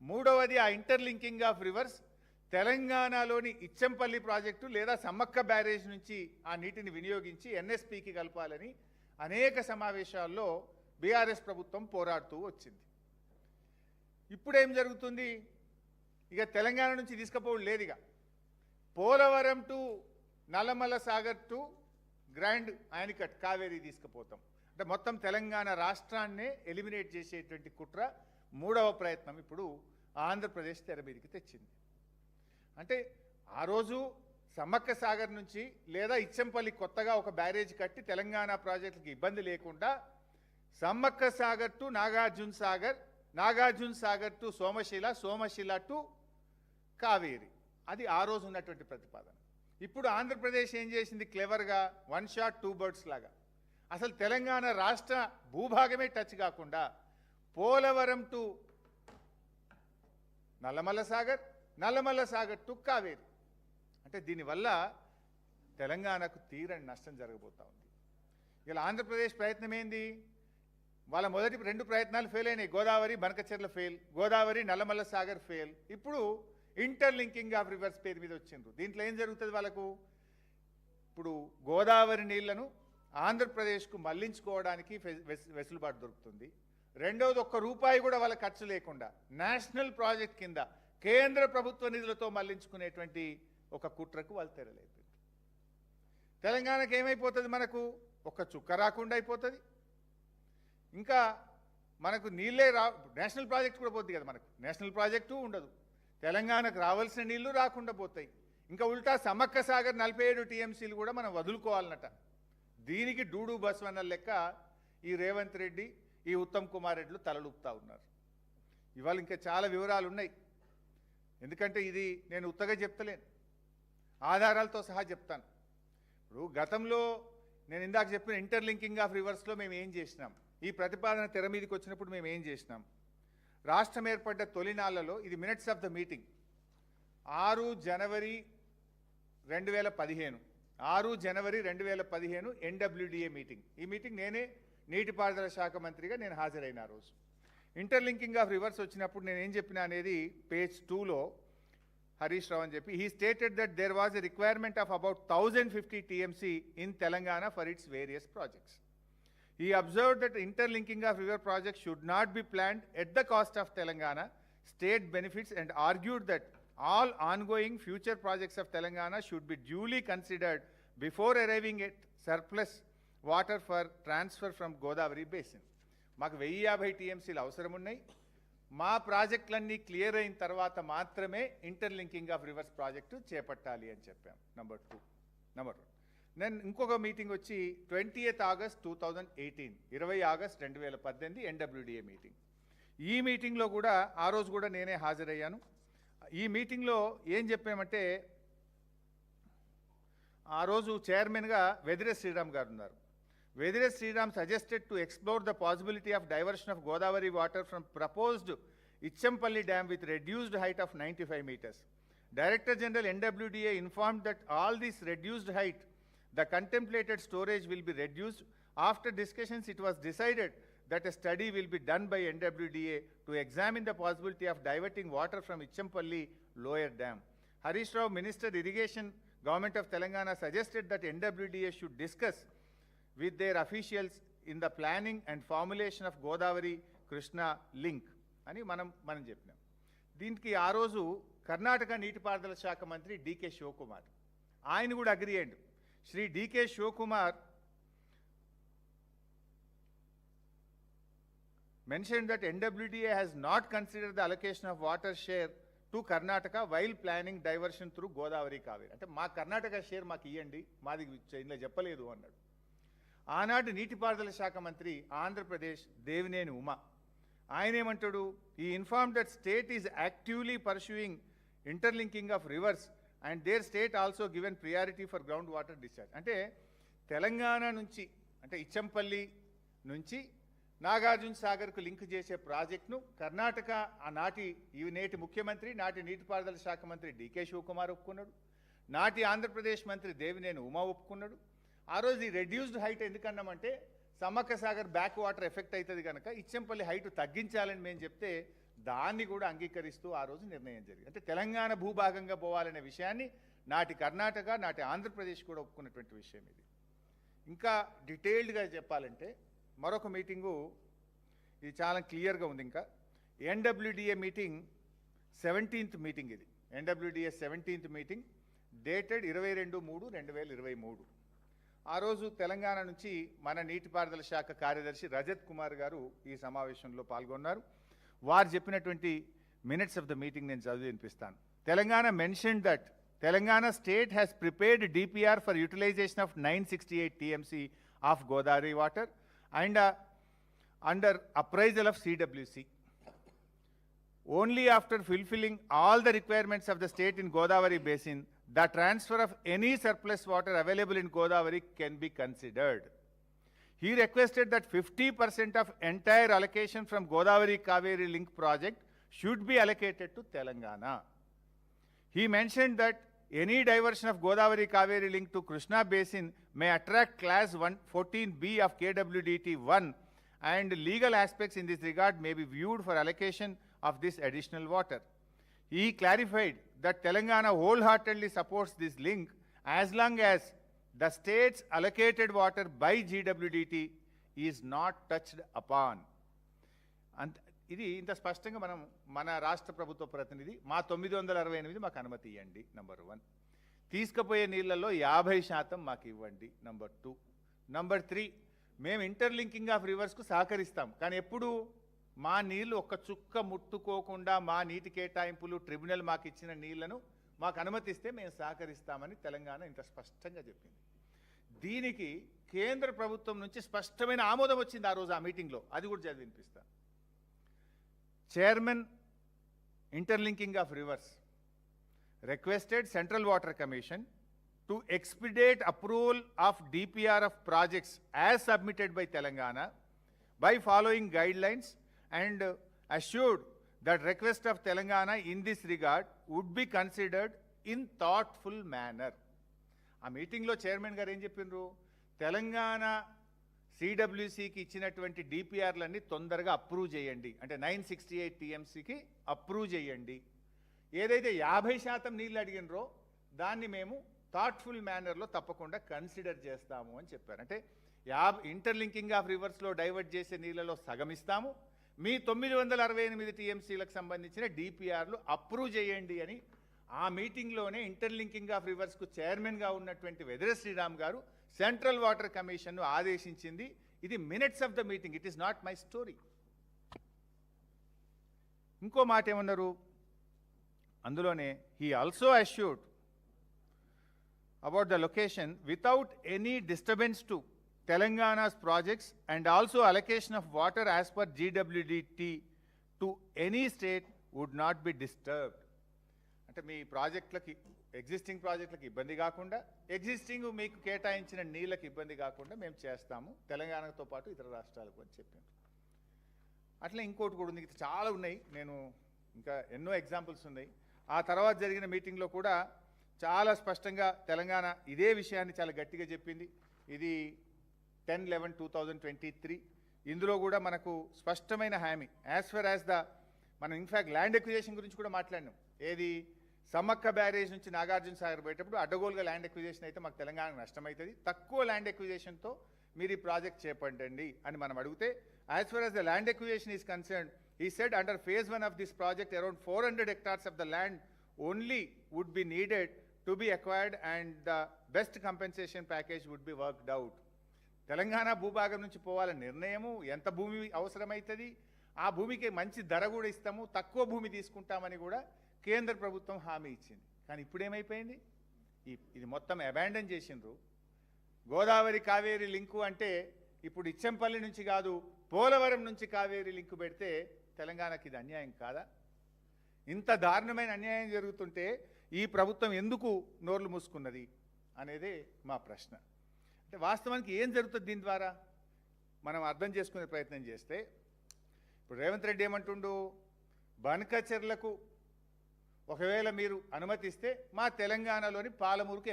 మూడవది ఆ interlinking of reverse తెలంగాణలోని ఇచ్చంపల్లి ప్రాజెక్టు లేదా సమ్మక్క బ్యారేజ్ నుంచి ఆ నీటిని వినియోగించి ఎన్ఎస్పికి కలపాలని అనేక సమావేశాల్లో బీఆర్ఎస్ ప్రభుత్వం పోరాడుతూ వచ్చింది. ఇప్పుడేం జరుగుతుంది? ఇక తెలంగాణ నుంచి తీసుకుపోవడం లేదు. ఇక Polavaram to Nallamala Sagar to grand Anicut Kaveri తీసుకుపోతాం అంటే మొత్తం తెలంగాణ రాష్ట్రాన్నే ఎలిమినేట్ చేసేటువంటి కుట్ర మూడవ ప్రయత్నం ఇప్పుడు ఆంధ్రప్రదేశ్ తెర మీదకి తెచ్చింది. అంటే ఆ రోజు సమ్మక్క సాగర్ నుంచి లేదా ఇచ్చంపల్లి కొత్తగా ఒక బ్యారేజ్ కట్టి తెలంగాణ ప్రాజెక్టులకు ఇబ్బంది లేకుండా Sammakka Sagar to Nagarjuna Sagar, Nagarjuna Sagar to Somasila, Somasila to Kaveri, అది ఆ రోజు ఉన్నటువంటి ప్రతిపాదన. ఇప్పుడు ఆంధ్రప్రదేశ్ ఏం చేసింది? క్లెవర్గా వన్ షాట్ టూ బర్డ్స్ లాగా అసలు తెలంగాణ రాష్ట్ర భూభాగమే టచ్ కాకుండా పోలవరం టు నల్లమల్ల సాగర్, నల్లమల్ల సాగర్ టు కావేరి, అంటే దీనివల్ల తెలంగాణకు తీరని నష్టం జరగబోతా ఉంది. ఇలా ఆంధ్రప్రదేశ్ ప్రయత్నం ఏంది? వాళ్ళ మొదటి రెండు ప్రయత్నాలు ఫెయిల్ అయినాయి. Godavari Banakacherla fail, Godavari Nallamala Sagar fail. ఇప్పుడు ఇంటర్లింకింగ్ ఆఫ్ రివర్స్ పేరు మీద వచ్చిండ్రు. దీంట్లో ఏం జరుగుతుంది? వాళ్ళకు ఇప్పుడు గోదావరి నీళ్లను ఆంధ్రప్రదేశ్కు మళ్లించుకోవడానికి వెసులుబాటు దొరుకుతుంది. రెండవది, ఒక్క రూపాయి కూడా వాళ్ళ ఖర్చు లేకుండా నేషనల్ ప్రాజెక్ట్ కింద కేంద్ర ప్రభుత్వ నిధులతో మళ్లించుకునేటువంటి ఒక కుట్రకు వాళ్ళు తెరలేపారు. తెలంగాణకు ఏమైపోతుంది? మనకు ఒక్క చుక్క రాకుండా అయిపోతుంది. ఇంకా మనకు నీళ్ళే నేషనల్ ప్రాజెక్ట్ కూడా పోతుంది కదా, మనకు నేషనల్ ప్రాజెక్టు ఉండదు, తెలంగాణకు రావాల్సిన నీళ్లు రాకుండా పోతాయి. ఇంకా ఉల్టా సమ్మక్క సాగర్ 47 టీఎంసీలు కూడా మనం వదులుకోవాలన్నట. దీనికి డూడు బస్వన్న లెక్క ఈ రేవంత్ రెడ్డి, ఈ ఉత్తమ్ కుమార్ రెడ్డిలు తలలుపుతా ఉన్నారు. ఇవాళ ఇంకా చాలా వివరాలు ఉన్నాయి, ఎందుకంటే ఇది నేను ఉత్తగా చెప్తలేను, ఆధారాలతో సహా చెప్తాను. ఇప్పుడు గతంలో నేను ఇందాక చెప్పిన ఇంటర్లింకింగ్ ఆఫ్ రివర్స్లో మేము ఏం చేసినాం, ఈ ప్రతిపాదన తెర మీదకి వచ్చినప్పుడు మేము ఏం చేసినాం? రాష్ట్రం ఏర్పడ్డ తొలినాళ్లలో ఇది minutes of the meeting 6 January 2015 6 January 2015 NWDA meeting. ఈ మీటింగ్ నేనే నీటిపారుదల శాఖ మంత్రిగా నేను హాజరైన రోజు. ఇంటర్లింకింగ్ ఆఫ్ రివర్స్ వచ్చినప్పుడు నేను ఏం చెప్పినా అనేది పేజ్ 2లో హరీష్ రావు అని చెప్పి, he stated that there was a requirement of about 1050 TMC in Telangana for its various projects. He observed that interlinking of river projects should not be planned at the cost of Telangana state benefits and argued that all ongoing future projects of Telangana should be duly considered before arriving at surplus water for transfer from Godavari basin. మాకు 1050 టీఎంసీలు అవసరం ఉన్నాయి, మా ప్రాజెక్టులన్నీ clear అయిన తర్వాత మాత్రమే interlinking of reverse project చేపట్టాలి అని చెప్పాం. నెంబర్ 1. నేను ఇంకొక మీటింగ్ వచ్చి 20th August 2018 20 August 2018 NWDA meeting. ఈ మీటింగ్లో కూడా ఆ రోజు కూడా నేనే హాజరయ్యాను. ఈ మీటింగ్లో ఏం చెప్పామంటే, ఆ రోజు చైర్మన్గా వెదిరే శ్రీరామ్ గారు ఉన్నారు. Vedire Sriram suggested to explore the possibility of diversion of Godavari water from proposed Ichampalli dam with reduced height of 95 meters. Director General NWDA informed that all this reduced height, the contemplated storage will be reduced. After discussions, it was decided that a study will be done by NWDA to examine the possibility of diverting water from Ichampalli lower dam. Harish Rao, Minister Irrigation, Government of Telangana, suggested that NWDA should discuss with their officials in the planning and formulation of Godavari Krishna link అని మనం చెప్పినాం. దీనికి ఆ రోజు కర్ణాటక నీటిపారుదల శాఖ మంత్రి decay Shivakumar ఆయన కూడా అగ్రీ అయ్యాడు. Shri DK Shivakumar mentioned that NWDA has not considered the allocation of water share to Karnataka while planning diversion through Godavari Kaveri. అంటే మా కర్ణాటక షేర్ మాకు ఇవ్వండి, మాది ఇలా చెప్పలేదు అన్నాడు. ఆనాటి నీటిపారుదల శాఖ మంత్రి ఆంధ్రప్రదేశ్ దేవినేని ఉమా ఆయన ఏమంటాడు, ఈ inform that state is actively pursuing interlinking of rivers and there state also given priority for ground water discharge. అంటే తెలంగాణ నుంచి అంటే ఇచ్చంపల్లి నుంచి నాగార్జున సాగర్కు లింక్ చేసే ప్రాజెక్టును కర్ణాటక నేటి ముఖ్యమంత్రి నాటి నీటిపారుదల శాఖ మంత్రి డికే శివకుమార్ ఒప్పుకున్నాడు, నాటి ఆంధ్రప్రదేశ్ మంత్రి దేవినేని ఉమా ఒప్పుకున్నాడు. ఆ రోజు ఈ రెడ్యూస్డ్ హైట్ ఎందుకన్నామంటే Sammakka Sagar back water effect అవుతుంది కనుక ఇచ్చంపల్లి హైట్ తగ్గించాలని మేము చెప్తే దాన్ని కూడా అంగీకరిస్తూ ఆ రోజు నిర్ణయం జరిగింది. అంటే తెలంగాణ భూభాగంగా పోవాలనే విషయాన్ని నాటి కర్ణాటక, నాటి ఆంధ్రప్రదేశ్ కూడా ఒప్పుకున్నటువంటి విషయం ఇది. ఇంకా డీటెయిల్డ్గా చెప్పాలంటే మరొక మీటింగు ఇది చాలా క్లియర్గా ఉంది. ఇంకా ఎన్డబ్ల్యూడిఏ మీటింగ్ 17th మీటింగ్, ఇది ఎన్డబ్ల్యూడిఏ 17th మీటింగ్ డేటెడ్ 22/3/2023. ఆ రోజు తెలంగాణ నుంచి మన నీటిపారుదల శాఖ కార్యదర్శి రజత్ కుమార్ గారు ఈ సమావేశంలో పాల్గొన్నారు. వారు చెప్పినటువంటి మినిట్స్ ఆఫ్ ద మీటింగ్ నేను చదివి వినిపిస్తాను. Telangana mentioned that Telangana state has prepared DPR for utilisation of 968 TMC of Godavari water and under appraisal of CWC. Only after fulfilling all the requirements of the state in Godavari basin, the transfer of any surplus water available in Godavari can be considered. He requested that 50% of entire allocation from Godavari Kaveri link project should be allocated to Telangana. He mentioned that any diversion of Godavari Kaveri link to Krishna basin may attract class 14B of KWDT 1, and legal aspects in this regard may be viewed for allocation of this additional water. He clarified that Telangana wholeheartedly supports this link as long as the state's allocated water by GWDT is not touched upon. And ఇది ఇంత స్పష్టంగా మనం మన రాష్ట్ర ప్రభుత్వ ప్రతినిధి మా 968 మాకు అనుమతి ఇవ్వండి నంబర్ 1, తీసుకుపోయే నీళ్ళల్లో 50% మాకు ఇవ్వండి నంబర్ 2, నంబర్ 3 మేము ఇంటర్లింకింగ్ ఆఫ్ రివర్స్కు సహకరిస్తాం, కానీ ఎప్పుడు మా నీళ్లు ఒక్క చుక్క ముట్టుకోకుండా మా నీటి కేటాయింపులు ట్రిబ్యునల్ మాకు ఇచ్చిన నీళ్లను మాకు అనుమతిస్తే మేము సహకరిస్తామని తెలంగాణ ఇంత స్పష్టంగా చెప్పింది. దీనికి కేంద్ర ప్రభుత్వం నుంచి స్పష్టమైన ఆమోదం వచ్చింది ఆ రోజు ఆ మీటింగ్లో. అది కూడా చదివి వినిపిస్తా. Chairman interlinking of reverse requested Central Water Commission to expedite approval of DPR of projects as submitted by Telangana by following guidelines, and assured that request of Telangana in this regard would be considered in thoughtful manner. ఆ మీటింగ్లో chairman గారు ఏం చెప్పిండ్రు, తెలంగాణ సిడబ్ల్యూసికి ఇచ్చినటువంటి డిపిఆర్లన్నీ తొందరగా approve చేయండి, అంటే 968 TMCకి approve చేయండి. ఏదైతే 50% నీళ్ళు అడిగినరో దాన్ని మేము థాట్ఫుల్ మేనర్లో తప్పకుండా కన్సిడర్ చేస్తాము అని చెప్పారు. అంటే ఇంటర్లింకింగ్ ఆఫ్ రివర్స్లో డైవర్ట్ చేసే నీళ్ళలో సగం ఇస్తాము, మీ 968 TMCలకు సంబంధించిన డిపిఆర్లు అప్రూవ్ చేయండి అని ఆ మీటింగ్లోనే ఇంటర్లింకింగ్ ఆఫ్ రివర్స్కు చైర్మన్గా ఉన్నటువంటి వెదర శ్రీరామ్ గారు సెంట్రల్ వాటర్ కమిషన్ను ఆదేశించింది. ఇది minutes of the meeting, it is not my story. ఇంకో మాట ఏమన్నారు అందులోనే, he also assured about the location without any disturbance to Telangana's projects and also allocation of water as per GWDT to any state would not be disturbed. అంటే మీ ప్రాజెక్టులకి existing ప్రాజెక్టులకు ఇబ్బంది కాకుండా, existing మీకు కేటాయించిన నీళ్ళకి ఇబ్బంది కాకుండా మేము చేస్తాము తెలంగాణతో పాటు ఇతర రాష్ట్రాలకు అని చెప్పాను. అట్లా ఇంకోటి కూడా ఉంది, చాలా ఉన్నాయి, నేను ఇంకా ఎన్నో ఎగ్జాంపుల్స్ ఉన్నాయి. ఆ తర్వాత జరిగిన మీటింగ్లో కూడా చాలా స్పష్టంగా తెలంగాణ ఇదే విషయాన్ని చాలా గట్టిగా చెప్పింది. ఇది 10/11/2023. ఇందులో కూడా మనకు స్పష్టమైన హామీ యాజ్ ఫర్ యాజ్ మనం ఇన్ఫ్యాక్ట్ ల్యాండ్ ఎక్విజేషన్ గురించి కూడా మాట్లాడినాం. ఏది సమ్మక్క బ్యారేజ్ నుంచి నాగార్జున సాగర్ పోయేటప్పుడు అడ్డగోలుగా ల్యాండ్ ఎక్విజేషన్ అయితే మాకు తెలంగాణకు నష్టమవుతుంది, తక్కువ ల్యాండ్ ఎక్విజేషన్తో మీరు ఈ ప్రాజెక్ట్ చేపట్టండి అని మనం అడిగితే, as for as the land acquisition is concerned, he said under phase 1 of this project around 400 hectares of the land only would be needed to be acquired and the best compensation package would be worked out. Telangana భూభాగం నుంచి పోవాలని నిర్ణయము, ఎంత భూమి అవసరమవుతుంది, ఆ భూమికి మంచి ధర కూడా ఇస్తాము, తక్కువ భూమి తీసుకుంటామని కూడా కేంద్ర ప్రభుత్వం హామీ ఇచ్చింది. కానీ ఇప్పుడు ఏమైపోయింది, ఇది మొత్తం అబాండన్ చేసిండ్రు. గోదావరి కావేరి లింకు అంటే ఇప్పుడు ఇచ్చంపల్లి నుంచి కాదు, పోలవరం నుంచి కావేరి లింకు పెడితే తెలంగాణకి ఇది అన్యాయం కాదా? ఇంత దారుణమైన అన్యాయం జరుగుతుంటే ఈ ప్రభుత్వం ఎందుకు నోర్లు మూసుకున్నది అనేదే మా ప్రశ్న. అంటే వాస్తవానికి ఏం జరుగుతుంది దీని ద్వారా మనం అర్థం చేసుకునే ప్రయత్నం చేస్తే, ఇప్పుడు రేవంత్ రెడ్డి ఏమంటుండు, బనకచెర్లకు ఒకవేళ మీరు అనుమతిస్తే మా తెలంగాణలోని పాలమూరుకు